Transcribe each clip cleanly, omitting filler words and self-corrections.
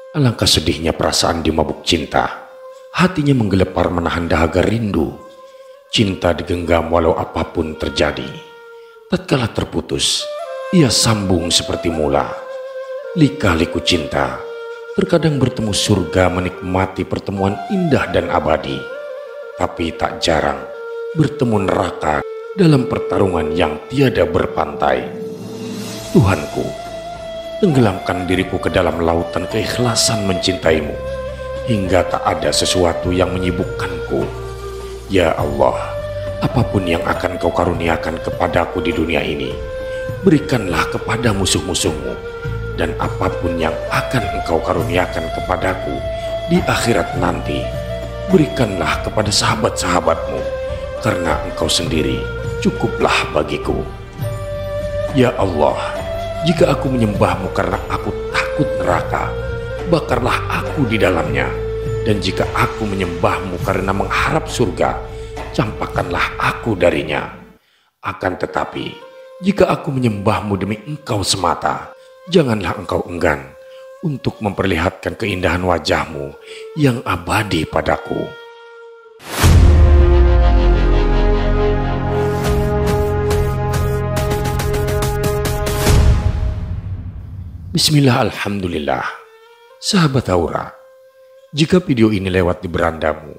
Alangkah sedihnya perasaan di mabuk cinta. Hatinya menggelepar menahan dahaga rindu. Cinta digenggam walau apapun terjadi. Tatkala terputus, ia sambung seperti mula. Lika-liku cinta, terkadang bertemu surga menikmati pertemuan indah dan abadi. Tapi tak jarang bertemu neraka dalam pertarungan yang tiada berpantai. Tuhanku, tenggelamkan diriku ke dalam lautan keikhlasan mencintaimu, hingga tak ada sesuatu yang menyibukkanku. Ya Allah, apapun yang akan kau karuniakan kepadaku di dunia ini, berikanlah kepada musuh-musuhmu, dan apapun yang akan engkau karuniakan kepadaku di akhirat nanti, berikanlah kepada sahabat-sahabatmu, karena engkau sendiri cukuplah bagiku. Ya Allah, jika aku menyembahmu karena aku takut neraka, bakarlah aku di dalamnya. Dan jika aku menyembahmu karena mengharap surga, campakkanlah aku darinya. Akan tetapi, jika aku menyembahmu demi engkau semata, janganlah engkau enggan untuk memperlihatkan keindahan wajahmu yang abadi padaku. Bismillah, alhamdulillah. Sahabat Aura, jika video ini lewat di berandamu,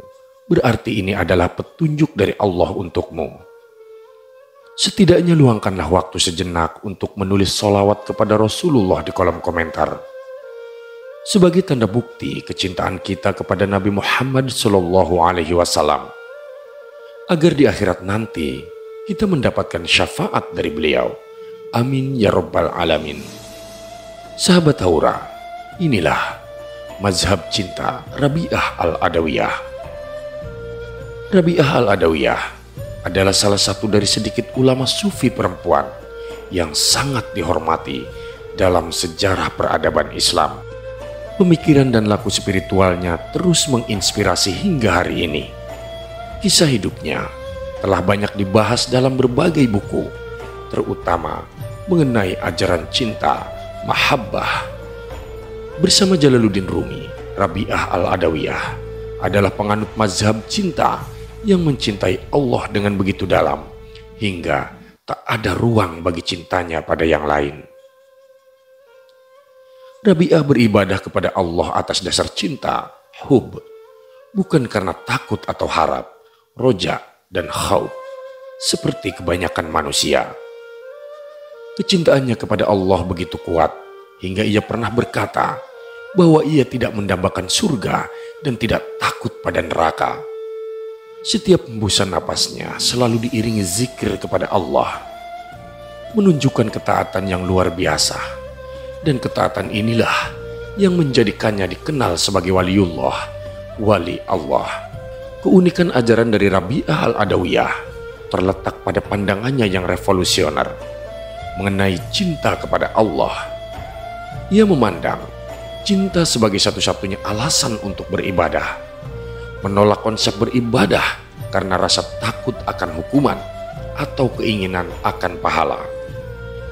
berarti ini adalah petunjuk dari Allah untukmu. Setidaknya luangkanlah waktu sejenak untuk menulis sholawat kepada Rasulullah di kolom komentar. Sebagai tanda bukti kecintaan kita kepada Nabi Muhammad SAW. Agar di akhirat nanti kita mendapatkan syafaat dari beliau. Amin ya rabbal alamin. Sahabat Aura, inilah mazhab cinta Rabi'ah Al-Adawiyah. Rabi'ah Al-Adawiyah adalah salah satu dari sedikit ulama sufi perempuan yang sangat dihormati dalam sejarah peradaban Islam. Pemikiran dan laku spiritualnya terus menginspirasi hingga hari ini. Kisah hidupnya telah banyak dibahas dalam berbagai buku, terutama mengenai ajaran cinta, mahabbah. Bersama Jalaluddin Rumi, Rabi'ah Al-Adawiyah adalah penganut mazhab cinta yang mencintai Allah dengan begitu dalam, hingga tak ada ruang bagi cintanya pada yang lain. Rabi'ah beribadah kepada Allah atas dasar cinta, hub, bukan karena takut atau harap, roja dan khauf, seperti kebanyakan manusia. Kecintaannya kepada Allah begitu kuat, hingga ia pernah berkata bahwa ia tidak mendambakan surga dan tidak takut pada neraka. Setiap hembusan napasnya selalu diiringi zikir kepada Allah, menunjukkan ketaatan yang luar biasa. Dan ketaatan inilah yang menjadikannya dikenal sebagai waliullah, wali Allah. Keunikan ajaran dari Rabi'ah Al-Adawiyah terletak pada pandangannya yang revolusioner mengenai cinta kepada Allah. Ia memandang cinta sebagai satu-satunya alasan untuk beribadah, menolak konsep beribadah karena rasa takut akan hukuman atau keinginan akan pahala.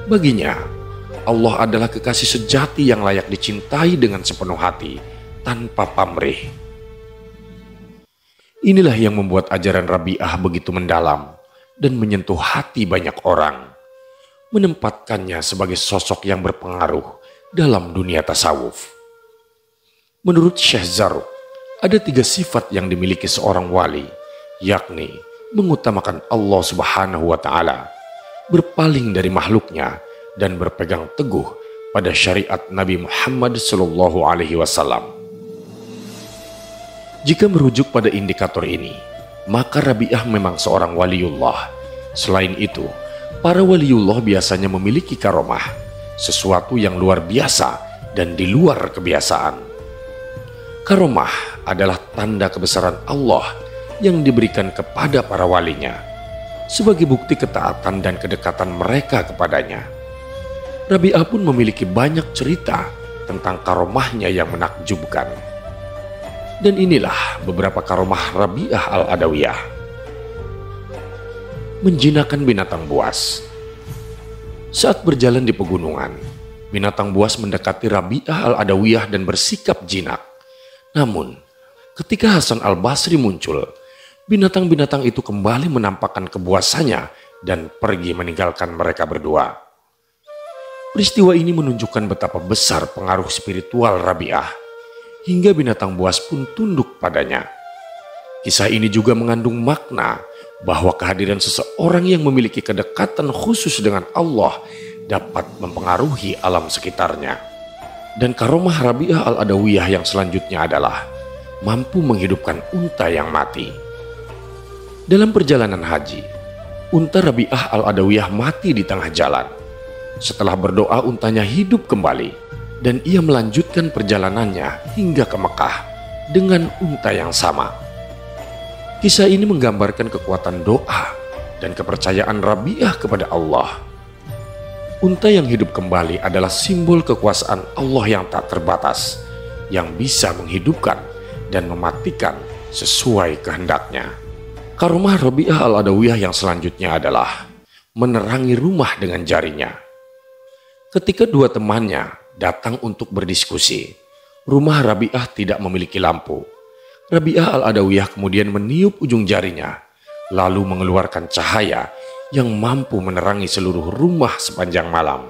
Baginya, Allah adalah kekasih sejati yang layak dicintai dengan sepenuh hati, tanpa pamrih. Inilah yang membuat ajaran Rabi'ah begitu mendalam dan menyentuh hati banyak orang, menempatkannya sebagai sosok yang berpengaruh dalam dunia tasawuf. Menurut Syekh Zarruq, ada 3 sifat yang dimiliki seorang wali, yakni mengutamakan Allah Subhanahu wa Ta'ala, berpaling dari makhluknya, dan berpegang teguh pada syariat Nabi Muhammad SAW. Jika merujuk pada indikator ini, maka Rabi'ah memang seorang waliullah. Selain itu, para waliullah biasanya memiliki karomah, sesuatu yang luar biasa dan di luar kebiasaan. Karomah adalah tanda kebesaran Allah yang diberikan kepada para walinya sebagai bukti ketaatan dan kedekatan mereka kepadanya. Rabi'ah pun memiliki banyak cerita tentang karomahnya yang menakjubkan. Dan inilah beberapa karomah Rabi'ah Al-Adawiyah. Menjinakkan binatang buas. Saat berjalan di pegunungan, binatang buas mendekati Rabi'ah al-Adawiyah dan bersikap jinak. Namun, ketika Hasan al-Basri muncul, binatang-binatang itu kembali menampakkan kebuasannya dan pergi meninggalkan mereka berdua. Peristiwa ini menunjukkan betapa besar pengaruh spiritual Rabi'ah, hingga binatang buas pun tunduk padanya. Kisah ini juga mengandung makna bahwa kehadiran seseorang yang memiliki kedekatan khusus dengan Allah dapat mempengaruhi alam sekitarnya. Dan karomah Rabi'ah al-Adawiyah yang selanjutnya adalah mampu menghidupkan unta yang mati. Dalam perjalanan haji, unta Rabi'ah al-Adawiyah mati di tengah jalan. Setelah berdoa, untanya hidup kembali dan ia melanjutkan perjalanannya hingga ke Mekah dengan unta yang sama. Kisah ini menggambarkan kekuatan doa dan kepercayaan Rabi'ah kepada Allah. Unta yang hidup kembali adalah simbol kekuasaan Allah yang tak terbatas, yang bisa menghidupkan dan mematikan sesuai kehendaknya. Karomah Rabi'ah al-Adawiyah yang selanjutnya adalah menerangi rumah dengan jarinya. Ketika dua temannya datang untuk berdiskusi, rumah Rabi'ah tidak memiliki lampu. Rabi'ah al-Adawiyah kemudian meniup ujung jarinya, lalu mengeluarkan cahaya yang mampu menerangi seluruh rumah sepanjang malam.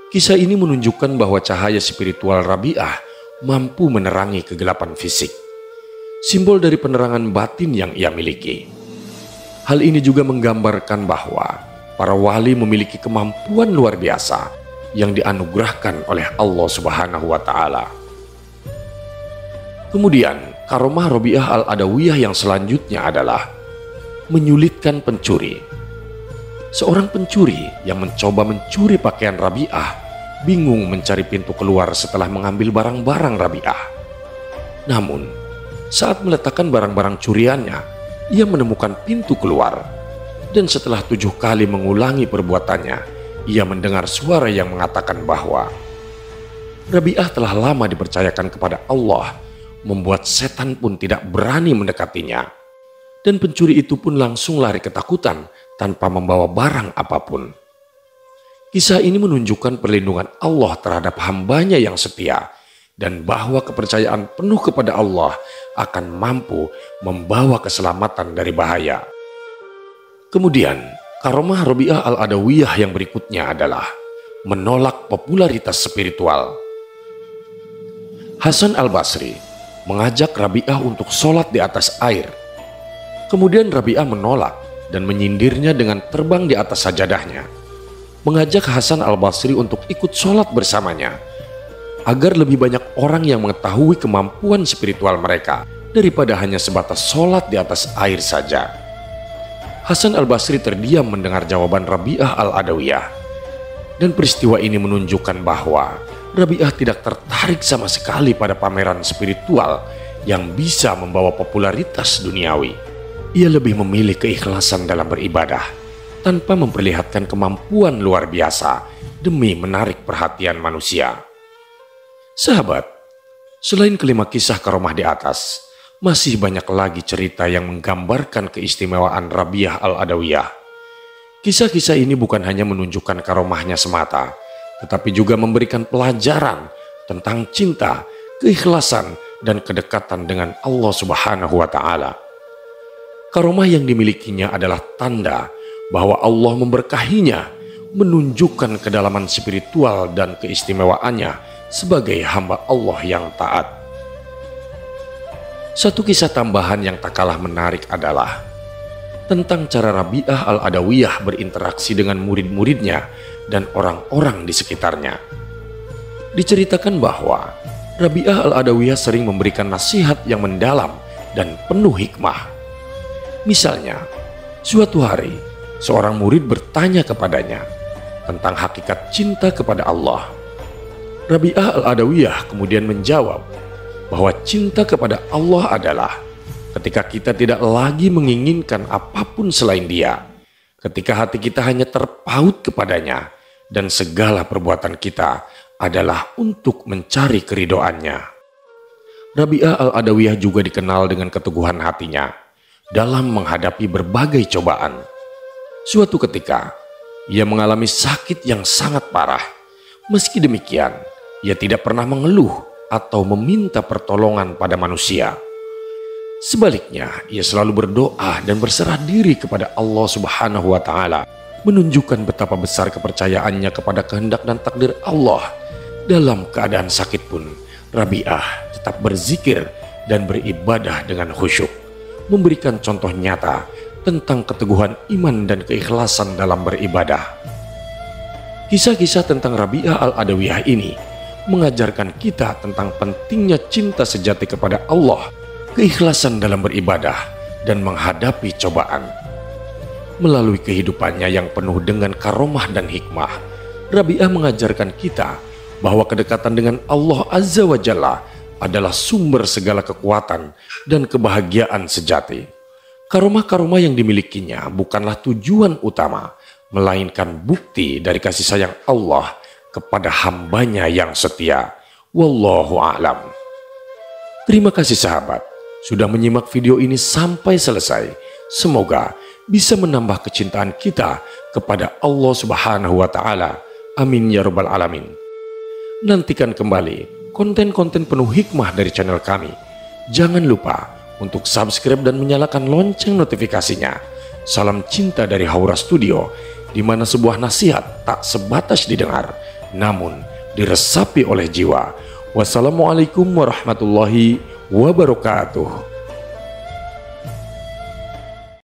Kisah ini menunjukkan bahwa cahaya spiritual Rabi'ah mampu menerangi kegelapan fisik, simbol dari penerangan batin yang ia miliki. Hal ini juga menggambarkan bahwa para wali memiliki kemampuan luar biasa yang dianugerahkan oleh Allah Subhanahu wa Ta'ala. Kemudian, karomah Rabi'ah al-Adawiyah yang selanjutnya adalah menyulitkan pencuri. Seorang pencuri yang mencoba mencuri pakaian Rabi'ah bingung mencari pintu keluar setelah mengambil barang-barang Rabi'ah. Namun, saat meletakkan barang-barang curiannya, ia menemukan pintu keluar. Dan setelah 7 kali mengulangi perbuatannya, ia mendengar suara yang mengatakan bahwa Rabi'ah telah lama dipercayakan kepada Allah, membuat setan pun tidak berani mendekatinya. Dan pencuri itu pun langsung lari ketakutan tanpa membawa barang apapun. Kisah ini menunjukkan perlindungan Allah terhadap hambanya yang setia, dan bahwa kepercayaan penuh kepada Allah akan mampu membawa keselamatan dari bahaya. Kemudian, karomah Rabi'ah al-Adawiyah yang berikutnya adalah menolak popularitas spiritual. Hasan al-Basri mengajak Rabi'ah untuk sholat di atas air. Kemudian Rabi'ah menolak dan menyindirnya dengan terbang di atas sajadahnya, mengajak Hasan al-Basri untuk ikut sholat bersamanya, agar lebih banyak orang yang mengetahui kemampuan spiritual mereka daripada hanya sebatas sholat di atas air saja. Hasan al-Basri terdiam mendengar jawaban Rabi'ah al-Adawiyah, dan peristiwa ini menunjukkan bahwa Rabi'ah tidak tertarik sama sekali pada pameran spiritual yang bisa membawa popularitas duniawi. Ia lebih memilih keikhlasan dalam beribadah tanpa memperlihatkan kemampuan luar biasa demi menarik perhatian manusia. Sahabat, selain kelima kisah karomah di atas, masih banyak lagi cerita yang menggambarkan keistimewaan Rabi'ah al-Adawiyah. Kisah-kisah ini bukan hanya menunjukkan karomahnya semata, tetapi juga memberikan pelajaran tentang cinta, keikhlasan, dan kedekatan dengan Allah Subhanahu wa Ta'ala. Karomah yang dimilikinya adalah tanda bahwa Allah memberkahinya, menunjukkan kedalaman spiritual dan keistimewaannya sebagai hamba Allah yang taat. Satu kisah tambahan yang tak kalah menarik adalah tentang cara Rabi'ah al-Adawiyah berinteraksi dengan murid-muridnya dan orang-orang di sekitarnya. Diceritakan bahwa Rabi'ah al-Adawiyah sering memberikan nasihat yang mendalam dan penuh hikmah. Misalnya, suatu hari seorang murid bertanya kepadanya tentang hakikat cinta kepada Allah. Rabi'ah al-Adawiyah kemudian menjawab bahwa cinta kepada Allah adalah ketika kita tidak lagi menginginkan apapun selain Dia, ketika hati kita hanya terpaut kepadanya, dan segala perbuatan kita adalah untuk mencari keridhoannya. Rabi'ah al-Adawiyah juga dikenal dengan keteguhan hatinya dalam menghadapi berbagai cobaan. Suatu ketika, ia mengalami sakit yang sangat parah, Meski demikian, ia tidak pernah mengeluh atau meminta pertolongan pada manusia. Sebaliknya, ia selalu berdoa dan berserah diri kepada Allah Subhanahu wa Ta'ala, menunjukkan betapa besar kepercayaannya kepada kehendak dan takdir Allah. Dalam keadaan sakit pun, Rabi'ah tetap berzikir dan beribadah dengan khusyuk, memberikan contoh nyata tentang keteguhan iman dan keikhlasan dalam beribadah. Kisah-kisah tentang Rabi'ah Al-Adawiyah ini mengajarkan kita tentang pentingnya cinta sejati kepada Allah, keikhlasan dalam beribadah, dan menghadapi cobaan. Melalui kehidupannya yang penuh dengan karomah dan hikmah, Rabi'ah mengajarkan kita bahwa kedekatan dengan Allah Azza wa Jalla adalah sumber segala kekuatan dan kebahagiaan sejati. Karomah-karomah yang dimilikinya bukanlah tujuan utama, melainkan bukti dari kasih sayang Allah kepada hambanya yang setia. Wallahu a'lam. Terima kasih sahabat sudah menyimak video ini sampai selesai. Semoga bisa menambah kecintaan kita kepada Allah Subhanahu wa Ta'ala. Amin ya rabbal alamin. Nantikan kembali konten-konten penuh hikmah dari channel kami. Jangan lupa untuk subscribe dan menyalakan lonceng notifikasinya. Salam cinta dari Haura Studio, di mana sebuah nasihat tak sebatas didengar, namun diresapi oleh jiwa. Wassalamualaikum warahmatullahi wabarakatuh.